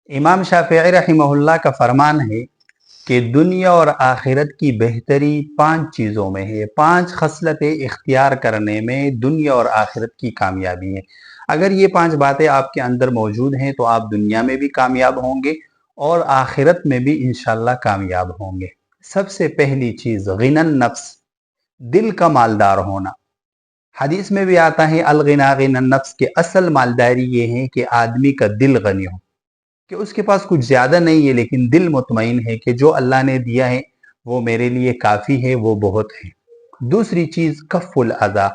امام شافعی رحمہ اللہ کا فرمان ہے کہ دنیا اور آخرت کی بہتری 5 چیزوں میں ہے، 5 خصلتیں اختیار کرنے میں دنیا اور آخرت کی کامیابی ہے۔ اگر یہ 5 باتیں آپ کے اندر موجود ہیں تو آپ دنیا میں بھی کامیاب ہوں گے اور آخرت میں بھی انشاءاللہ کامیاب ہوں گے۔ سب سے پہلی چیز غنی النفس، دل کا مالدار ہونا۔ حدیث میں بھی آتا ہے الغنا غنی النفس، کہ اصل مالداری یہ ہے کہ آدمی کا دل غنی ہو، کہ اس کے پاس کچھ زیادہ نہیں ہے لیکن دل مطمئن ہے کہ جو اللہ نے دیا ہے وہ میرے لیے کافی ہے، وہ بہت ہے۔ دوسری چیز کف الاذی،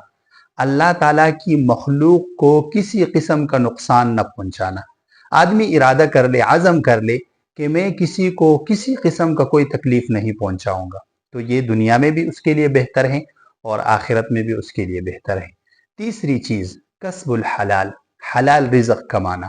اللہ تعالیٰ کی مخلوق کو کسی قسم کا نقصان نہ پہنچانا۔ آدمی ارادہ کر لے، عزم کر لے کہ میں کسی کو کسی قسم کا کوئی تکلیف نہیں پہنچاؤں گا، تو یہ دنیا میں بھی اس کے لیے بہتر ہے اور آخرت میں بھی اس کے لیے بہتر ہے۔ تیسری چیز کسب الحلال، حلال رزق کمانا۔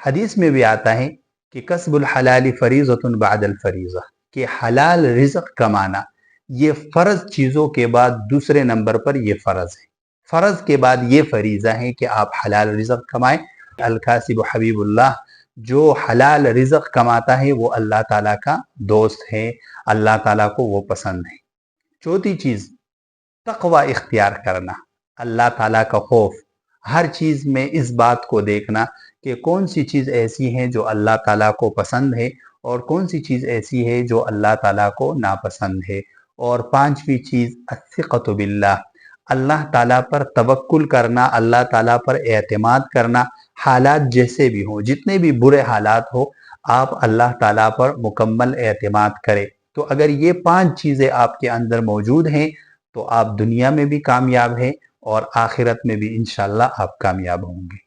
حدیث میں بھی آتا ہے کہ کسب الحلال فریضۃ بعد الفریضہ، کہ حلال رزق کمانا یہ فرض چیزوں کے بعد دوسرے نمبر پر یہ فرض ہے۔ فرض کے بعد یہ فریضہ ہے کہ آپ حلال رزق کمائیں۔ الکاسب حبیب اللہ، جو حلال رزق کماتا ہے وہ اللہ تعالیٰ کا دوست ہے، اللہ تعالیٰ کو وہ پسند ہے۔ چوتھی چیز تقوی اختیار کرنا، اللہ تعالیٰ کا خوف۔ ہر چیز میں اس بات کو دیکھنا کہ کون سی چیز ایسی ہے جو اللہ تعالیٰ کو پسند ہے اور کون سی چیز ایسی ہے جو اللہ تعالیٰ کو ناپسند ہے۔ اور پانچویں چیز الثقۃ باللہ، اللہ تعالیٰ پر توکل کرنا، اللہ تعالیٰ پر اعتماد کرنا، حالات جیسے بھی ہوں، جتنے بھی برے حالات ہو، آپ اللہ تعالیٰ پر مکمل اعتماد کریں۔ تو اگر یہ 5 چیزیں آپ کے اندر موجود ہیں تو آپ دنیا میں بھی کامیاب ہیں اور آخرت میں بھی انشاءاللہ آپ کامیاب ہوں گے۔